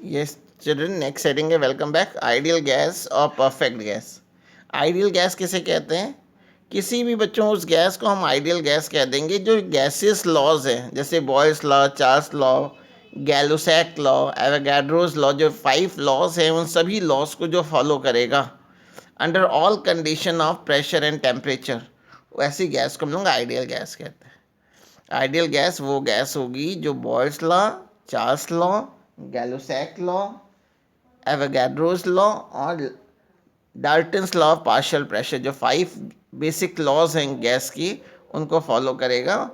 Yes, children, next setting है welcome back. Ideal gas और perfect gas. Ideal gas किसे कहते हैं? किसी भी बच्चों उस गैस को हम आइडियल गैस कह देंगे जो गैसियस लॉज है, जैसे Boyle's law, Charles law, Gay Lussac law, Avogadro's law, जो 5 लॉज हैं उन सभी लॉज को जो फॉलो करेगा under all condition of pressure and temperature, वैसी गैस को हम लोग आइडियल गैस कहते हैं. आइडियल गैस वो गैस होगी जो Boyle's law, Charles law, Gay Lussac law, Avogadro's law और Dalton's law of partial pressure, जो 5 बेसिक लॉज हैं गैस की, उनको फॉलो करेगा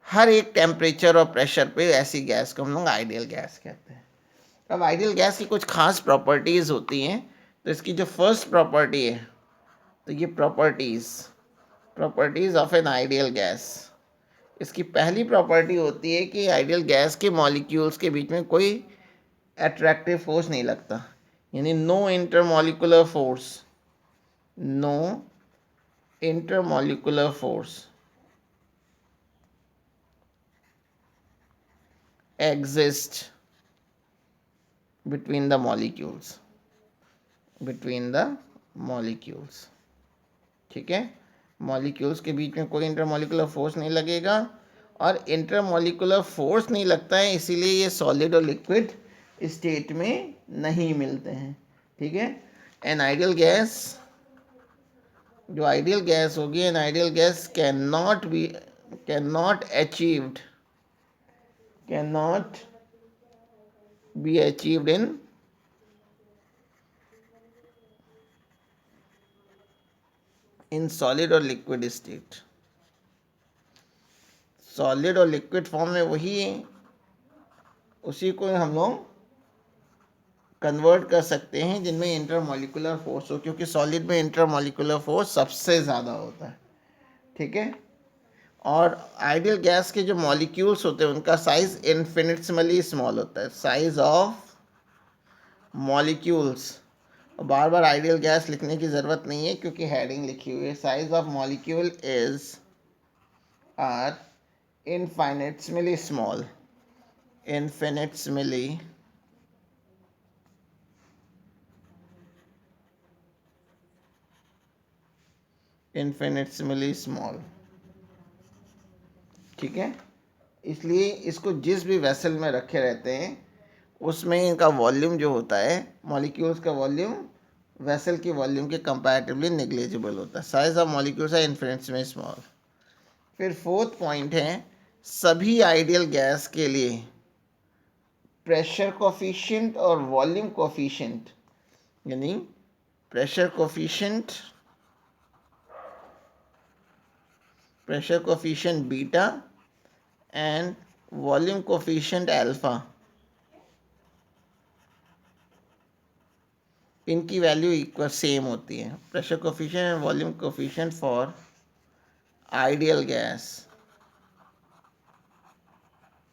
हर एक टेम्परेचर और प्रेशर पे. ऐसी गैस को हम लोग आइडियल गैस कहते हैं. अब आइडियल गैस की कुछ खास प्रॉपर्टीज़ होती हैं. तो इसकी जो फर्स्ट प्रॉपर्टी है, तो ये properties of an ideal gas. इसकी पहली प्रॉपर्टी होती है कि आइडियल गैस के मॉलिक्यूल्स के बीच में कोई अट्रैक्टिव फोर्स नहीं लगता, यानी no intermolecular force, no intermolecular force exist between the molecules, between the molecules. ठीक है, मॉलिक्यूल्स के बीच में कोई इंटरमॉलिकुलर फोर्स नहीं लगेगा, और इंटरमॉलिकुलर फोर्स नहीं लगता है इसीलिए ये सॉलिड और लिक्विड स्टेट में नहीं मिलते हैं. ठीक है, एन आइडियल गैस, जो आइडियल गैस होगी, an ideal gas can not achieved, can not be achieved in solid और लिक्विड स्टेट. सॉलिड और लिक्विड फॉर्म में वही है, उसी को हम लोग कन्वर्ट कर सकते हैं जिनमें इंटरमॉलिकुलर फोर्स हो, क्योंकि सॉलिड में इंटरमॉलिकुलर फोर्स सबसे ज़्यादा होता है. ठीक है, और आइडियल गैस के जो मॉलिक्यूल्स होते हैं उनका साइज इन्फिनिटमली स्मॉल होता है. Size of molecules, bar bar ideal gas लिखने की ज़रूरत नहीं है क्योंकि हेडिंग लिखी हुई है. Size of molecule is are infinitesimally small, infinitesimally infinitesimally small. ठीक है, इसलिए इसको जिस भी वेसल में रखे रहते हैं उसमें इनका वॉल्यूम जो होता है, मॉलिक्यूल्स का वॉल्यूम वेसल की वॉल्यूम के कंपैरेटिवली नेग्लिजिबल होता है. Size of molecules are infinitely small. फिर फोर्थ पॉइंट है, सभी आइडियल गैस के लिए प्रेशर कोफिशिएंट और वॉल्यूम कोफिशिएंट, यानी pressure coefficient, beta and volume coefficient alpha, इनकी वैल्यू इक्वल सेम होती है. Pressure coefficient and volume coefficient for ideal gas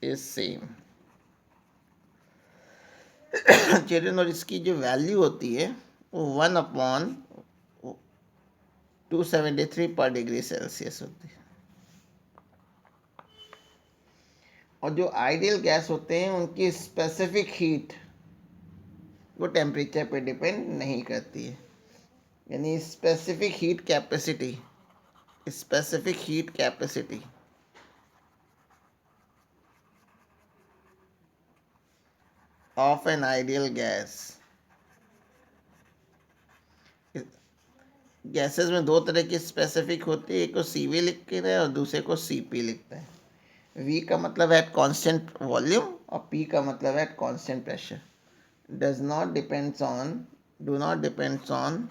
is same. Children, और इसकी जो वैल्यू होती है वो 1/273 पर डिग्री सेल्सियस होती है. और जो आइडियल गैस होते हैं उनकी स्पेसिफिक हीट वो टेम्परेचर पे डिपेंड नहीं करती है, यानी specific heat capacity of an ideal gas. Gases में दो तरह की स्पेसिफिक होती है, एक को सी वी लिखते हैं और दूसरे को सी पी लिखते हैं. वी का मतलब है कांस्टेंट वॉल्यूम और पी का मतलब है constant pressure. Does not depends on do not depends on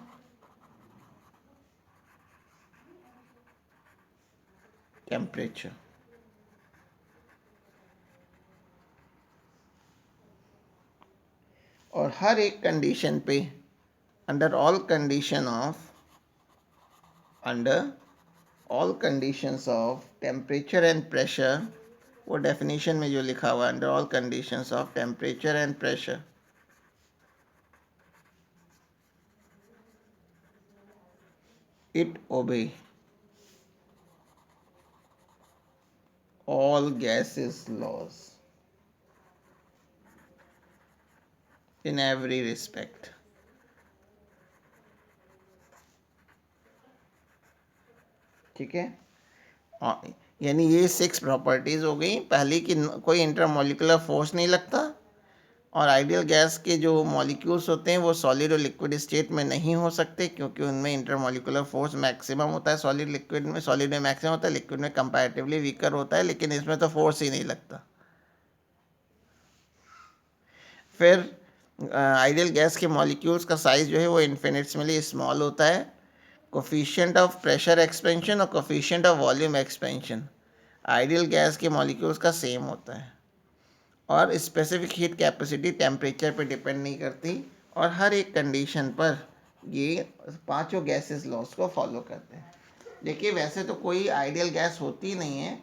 temperature. और हर एक कंडीशन पे under all conditions of temperature and pressure, वो डेफिनेशन में जो लिखा हुआ है, under all conditions of temperature and pressure, it obey all gases laws. In every respect. ठीक है, यानी ये 6 प्रॉपर्टीज़ हो गई। पहली कि कोई इंटरमोलिकुलर फोर्स नहीं लगता, और आइडियल गैस के जो मॉलिक्यूल्स होते हैं वो सॉलिड और लिक्विड स्टेट में नहीं हो सकते, क्योंकि उनमें इंटरमोलिकुलर फोर्स मैक्सिमम होता है। सॉलिड में मैक्सिमम होता है, लिक्विड में कंपैरेटिवली वीकर होता है, लेकिन इसमें तो फोर्स ही नहीं लगता। फिर आइडियल गैस के मॉलिक्यूल्स का साइज जो है वो इन्फिनिटेसिमली स्मॉल होता है। कोफिशिएंट ऑफ प्रेशर एक्सपेंशन और coefficient of volume expansion ideal gas के मॉलिक्यूल्स का सेम होता है, और स्पेसिफिक हीट कैपेसिटी टेम्परेचर पे डिपेंड नहीं करती, और हर एक कंडीशन पर ये पांचों गैसेस लॉस को फॉलो करते हैं। देखिए, वैसे तो कोई आइडियल गैस होती नहीं है,